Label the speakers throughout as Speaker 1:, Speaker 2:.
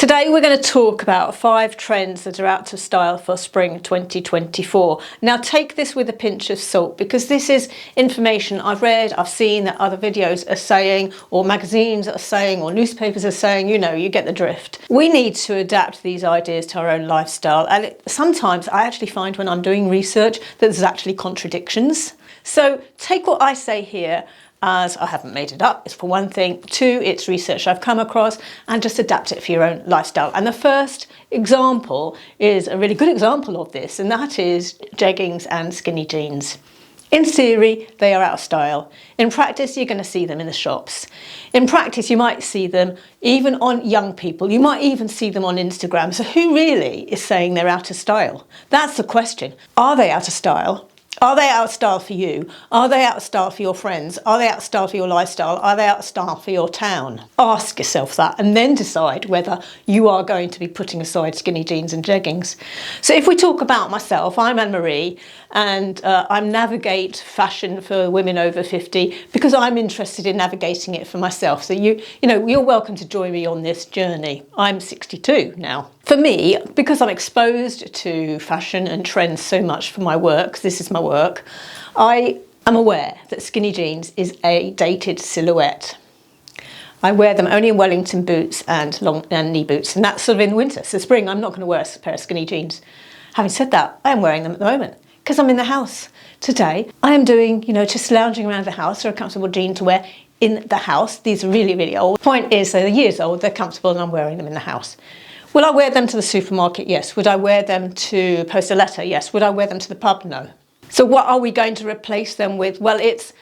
Speaker 1: Today we're going to talk about 5 trends that are out of style for spring 2024. Now take this with a pinch of salt because this is information I've read, I've seen that other videos are saying, or magazines are saying, or newspapers are saying, you get the drift. We need to adapt these ideas to our own lifestyle, and sometimes I actually find when I'm doing research that there's actually contradictions. So take what I say here as I haven't made it up, it's for one thing. 2, it's research I've come across, and just adapt it for your own lifestyle. And the first example is a really good example of this, and that is jeggings and skinny jeans. In theory, they are out of style. In practice, you're going to see them in the shops. In practice, you might see them even on young people. You might even see them on Instagram. So who really is saying they're out of style? That's the question. Are they out of style? Are they out of style for you? Are they out of style for your friends? Are they out of style for your lifestyle? Are they out of style for your town? Ask yourself that and then decide whether you are going to be putting aside skinny jeans and jeggings. So if we talk about myself, I'm Anne-Marie, and I navigate fashion for women over 50 because I'm interested in navigating it for myself. So you're welcome to join me on this journey. I'm 62 now. For me, because I'm exposed to fashion and trends so much for my work, this is my work, I am aware that skinny jeans is a dated silhouette. I wear them only in Wellington boots and long knee boots, and that's sort of in winter. So spring, I'm not going to wear a pair of skinny jeans. Having said that, I am wearing them at the moment because I'm in the house. Today, I am doing, just lounging around the house. They're a comfortable jean to wear in the house. These are really, really old. Point is, they're years old, they're comfortable, and I'm wearing them in the house. Will I wear them to the supermarket? Yes. Would I wear them to post a letter? Yes. Would I wear them to the pub? No. So what are we going to replace them with? Well, it's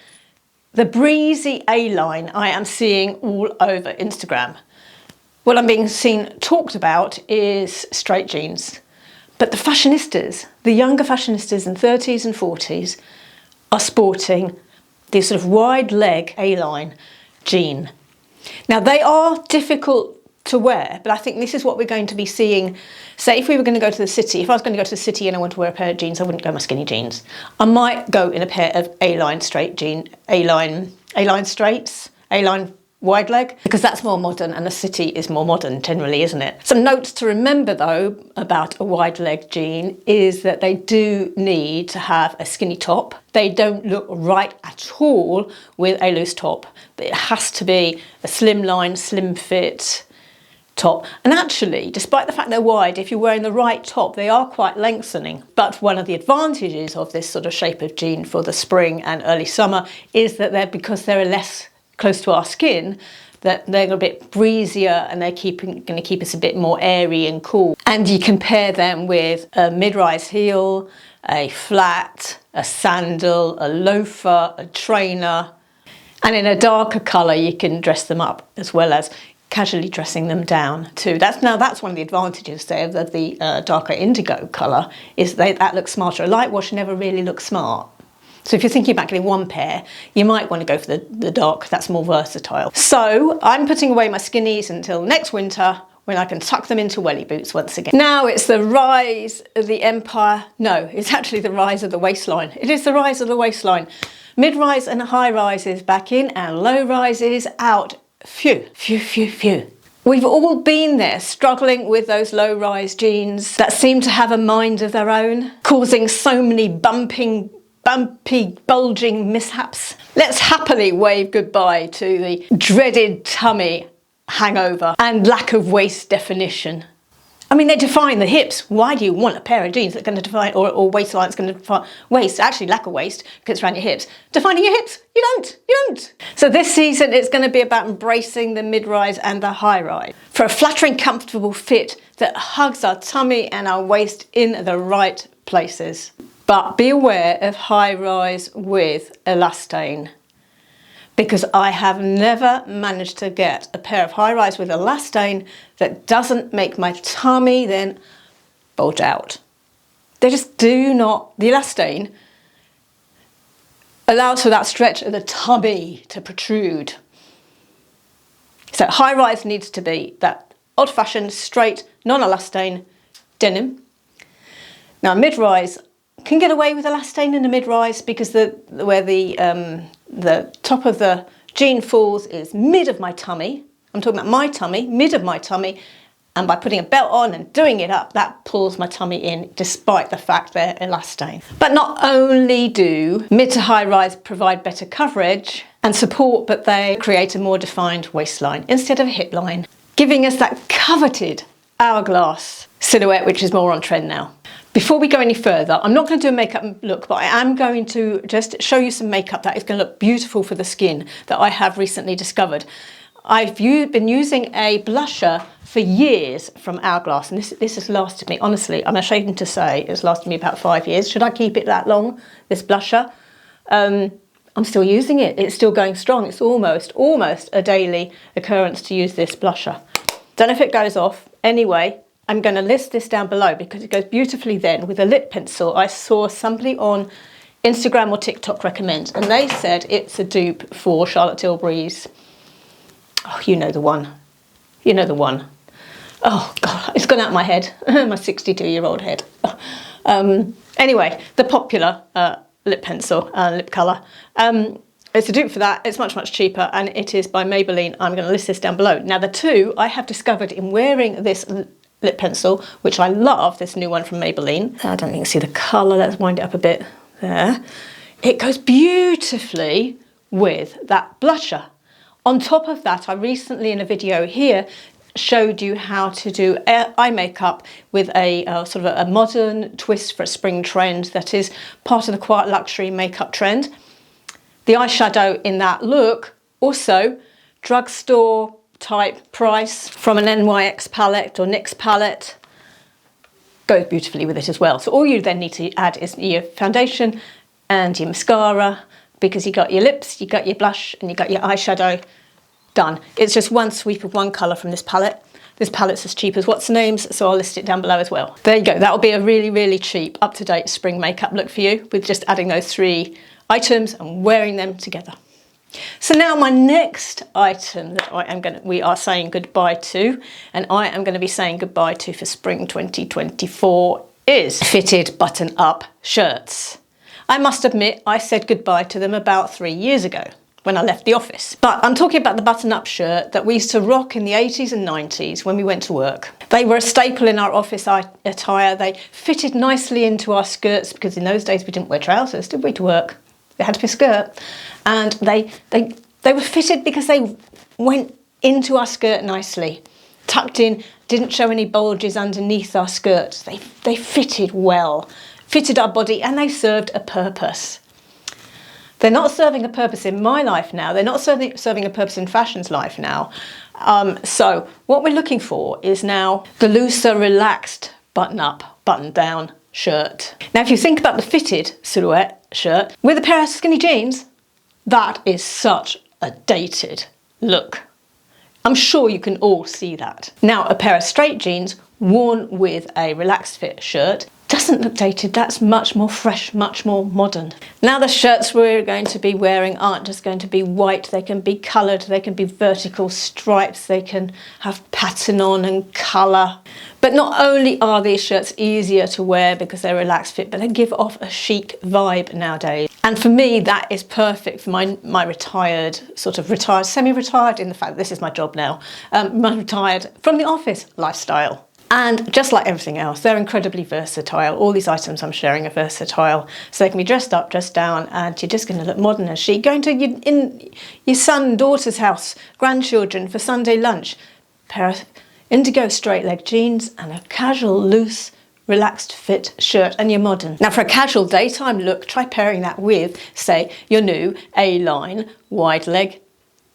Speaker 1: the breezy A-line I am seeing all over Instagram. What I'm being seen talked about is straight jeans. But the fashionistas, the younger fashionistas in 30s and 40s are sporting this sort of wide leg A-line jean. Now they are difficult to wear, but I think this is what we're going to be seeing. Say if we were going to go to the city, if I was going to go to the city and I want to wear a pair of jeans, I wouldn't go in my skinny jeans. I might go in a pair of A-line straight jean, A-line straights, A-line wide leg, because that's more modern, and the city is more modern generally, isn't it? Some notes to remember though about a wide leg jean is that they do need to have a skinny top. They don't look right at all with a loose top. It has to be a slimline, slim fit top. And actually, despite the fact they're wide, if you're wearing the right top, they are quite lengthening. But one of the advantages of this sort of shape of jean for the spring and early summer is that because they're less close to our skin, that they're a bit breezier, and they're going to keep us a bit more airy and cool. And you compare them with a mid-rise heel, a flat, a sandal, a loafer, a trainer, and in a darker colour you can dress them up as well as casually dressing them down too. That's one of the advantages there of the darker indigo colour, is that looks smarter. A light wash never really looks smart. So if you're thinking about getting one pair, you might want to go for the dark, that's more versatile. So I'm putting away my skinnies until next winter, when I can tuck them into welly boots once again. Now it's the rise of the empire. No, it's actually the rise of the waistline. It is the rise of the waistline. Mid-rise and high rises back in, and low rises out. Phew, phew, phew, phew. We've all been there, struggling with those low-rise jeans that seem to have a mind of their own, causing so many bumpy, bulging mishaps. Let's happily wave goodbye to the dreaded tummy hangover and lack of waist definition. I mean, they define the hips. Why do you want a pair of jeans that's going to define, or waistline that's going to define waist? Actually, lack of waist because it's around your hips. Defining your hips? You don't. So this season, it's going to be about embracing the mid-rise and the high-rise for a flattering, comfortable fit that hugs our tummy and our waist in the right places. But be aware of high-rise with elastane, because I have never managed to get a pair of high-rise with elastane that doesn't make my tummy then bulge out. They just do not. The elastane allows for that stretch of the tummy to protrude. So high-rise needs to be that old-fashioned, straight, non-elastane denim. Now mid-rise can get away with elastane in the mid-rise because where the top of the jean falls is mid of my tummy. I'm talking about my tummy, mid of my tummy, And by putting a belt on and doing it up, that pulls my tummy in despite the fact they're elastane. But not only do mid to high rise provide better coverage and support, but they create a more defined waistline instead of a hip line, giving us that coveted hourglass silhouette, which is more on trend now. Before we go any further, I'm not going to do a makeup look, but I am going to just show you some makeup that is going to look beautiful for the skin that I have recently discovered. I've been using a blusher for years from Hourglass, and this has lasted me, honestly, I'm ashamed to say, it's lasted me about 5 years. Should I keep it that long, this blusher? I'm still using it. It's still going strong. It's almost a daily occurrence to use this blusher. Don't know if it goes off. Anyway, I'm going to list this down below because it goes beautifully then with a lip pencil. I saw somebody on Instagram or TikTok recommend, and they said it's a dupe for Charlotte Tilbury's. Oh, you know the one. You know the one. Oh, God, it's gone out of my head. My 62-year-old head. Anyway, the popular lip pencil, lip colour. It's a dupe for that. It's much cheaper, and it is by Maybelline. I'm going to list this down below. Now, the two I have discovered in wearing this lip pencil, which I love, this new one from Maybelline. I don't think you can see the colour. Let's wind it up a bit there. It goes beautifully with that blusher. On top of that, I recently in a video here showed you how to do eye makeup with a sort of a modern twist for a spring trend that is part of the quiet luxury makeup trend. The eyeshadow in that look, also drugstore type price from an NYX palette or NYX palette, goes beautifully with it as well. So all you then need to add is your foundation and your mascara, because you got your lips, you got your blush, and you got your eyeshadow. Done. It's just one sweep of one colour from this palette. This palette's as cheap as what's name's, so I'll list it down below as well. There you go. That'll be a really cheap, up-to-date spring makeup look for you, with just adding those 3 items and wearing them together. So now my next item that we are saying goodbye to, and I am going to be saying goodbye to for spring 2024, is fitted button-up shirts. I must admit, I said goodbye to them about 3 years ago when I left the office. But I'm talking about the button-up shirt that we used to rock in the 80s and 90s when we went to work. They were a staple in our office attire. They fitted nicely into our skirts, because in those days we didn't wear trousers, did we, to work? They had to be a skirt. And they were fitted because they went into our skirt nicely, tucked in, didn't show any bulges underneath our skirts. They fitted well, fitted our body, and they served a purpose. They're not serving a purpose in my life now. They're not serving a purpose in fashion's life now. So what we're looking for is now the looser, relaxed button-up, button-down shirt. Now, if you think about the fitted silhouette shirt with a pair of skinny jeans, that is such a dated look. I'm sure you can all see that. Now, a pair of straight jeans worn with a relaxed fit shirt doesn't look dated. That's much more fresh, much more modern. Now, the shirts we're going to be wearing aren't just going to be white. They can be coloured, they can be vertical stripes, they can have pattern on and colour. But not only are these shirts easier to wear because they're relaxed fit, but they give off a chic vibe nowadays. And for me, that is perfect for my retired, semi-retired, in the fact that this is my job now, my retired from the office lifestyle. And just like everything else, they're incredibly versatile. All these items I'm sharing are versatile. So they can be dressed up, dressed down, and you're just going to look modern and chic. Going to your son, daughter's house, grandchildren for Sunday lunch. Pair of indigo straight leg jeans and a casual, loose, relaxed fit shirt, and you're modern. Now, for a casual daytime look, try pairing that with, say, your new A-line wide leg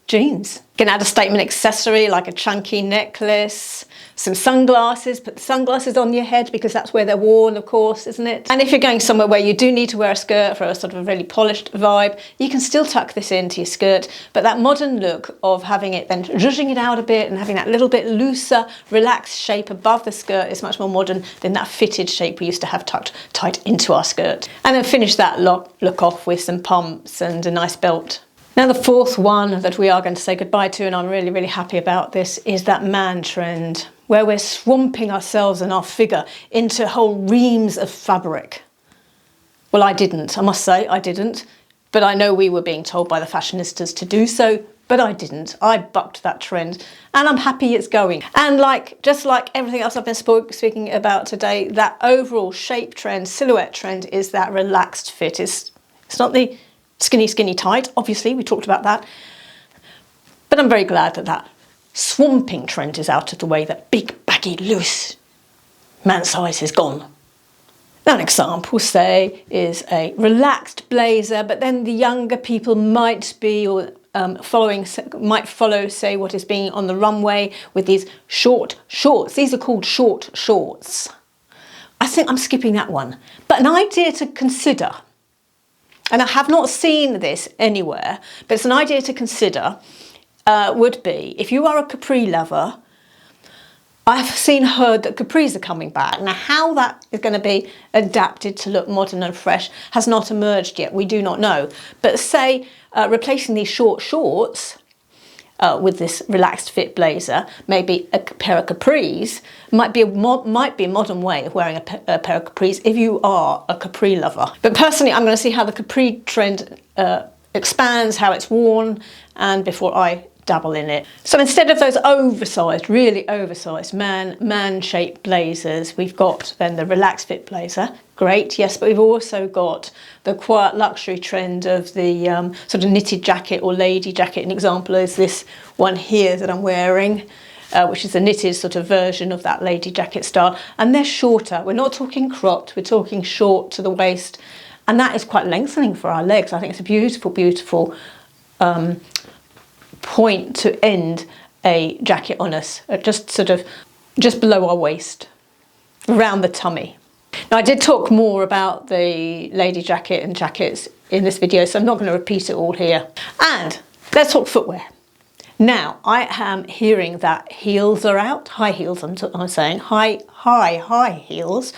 Speaker 1: jeans. You can add a statement accessory like a chunky necklace, some sunglasses. Put the sunglasses on your head because that's where they're worn, of course, isn't it? And if you're going somewhere where you do need to wear a skirt for a sort of a really polished vibe, you can still tuck this into your skirt. But that modern look of having it then zhuzhing it out a bit and having that little bit looser, relaxed shape above the skirt is much more modern than that fitted shape we used to have tucked tight into our skirt. And then finish that look off with some pumps and a nice belt. Now, the fourth one that we are going to say goodbye to, and I'm really happy about this, is that man trend, where we're swamping ourselves and our figure into whole reams of fabric. Well, I must say, I didn't, but I know we were being told by the fashionistas to do so but I didn't. I bucked that trend and I'm happy it's going. And just like everything else I've been speaking about today, that overall shape trend, silhouette trend is that relaxed fit. It's not the skinny, skinny tight, obviously, we talked about that. But I'm very glad that that swamping trend is out of the way, that big, baggy, loose man size is gone. Now, an example, say, is a relaxed blazer, but then the younger people might be follow, say, what is being on the runway with these short shorts. These are called short shorts. I think I'm skipping that one. But an idea to consider, and I have not seen this anywhere, but it's an idea to consider, would be, if you are a capri lover, I've heard that capris are coming back. Now, how that is going to be adapted to look modern and fresh has not emerged yet. We do not know. But say, replacing these short shorts with this relaxed fit blazer, maybe a pair of capris, might be a modern way of wearing a pair of capris if you are a capri lover. But personally, I'm going to see how the capri trend expands, how it's worn, and before I dabble in it. So instead of those oversized, really oversized man-shaped blazers, we've got then the relaxed fit blazer. Great, yes, but we've also got the quiet luxury trend of the sort of knitted jacket or lady jacket. An example is this one here that I'm wearing, which is a knitted sort of version of that lady jacket style. And they're shorter. We're not talking cropped, we're talking short to the waist. And that is quite lengthening for our legs. I think it's a beautiful, beautiful point to end a jacket on us, just below our waist, around the tummy. Now, I did talk more about the lady jacket and jackets in this video, so I'm not going to repeat it all here. And let's talk footwear. Now, I am hearing that heels are out, high heels, I'm saying high heels.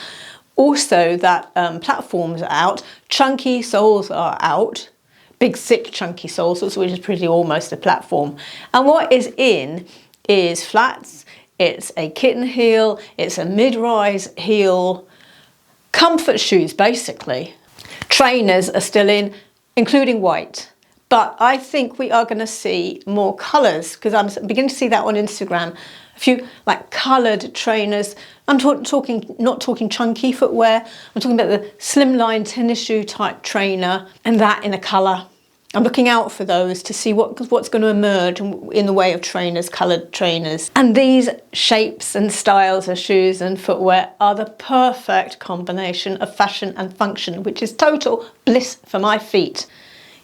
Speaker 1: Also that platforms are out, chunky soles are out, big thick chunky soles, which is pretty almost a platform. And what is in is flats, it's a kitten heel, it's a mid-rise heel, comfort shoes basically. Trainers are still in, including white. But I think we are going to see more colours, because I'm beginning to see that on Instagram. A few like coloured trainers. I'm not talking chunky footwear. I'm talking about the slimline tennis shoe type trainer, and that in a colour. I'm looking out for those to see what's going to emerge in the way of trainers, coloured trainers. And these shapes and styles of shoes and footwear are the perfect combination of fashion and function, which is total bliss for my feet.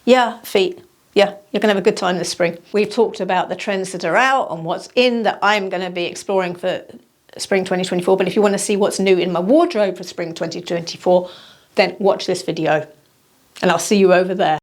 Speaker 1: Yeah, feet. Yeah, you're going to have a good time this spring. We've talked about the trends that are out and what's in that I'm going to be exploring for spring 2024. But if you want to see what's new in my wardrobe for spring 2024, then watch this video and I'll see you over there.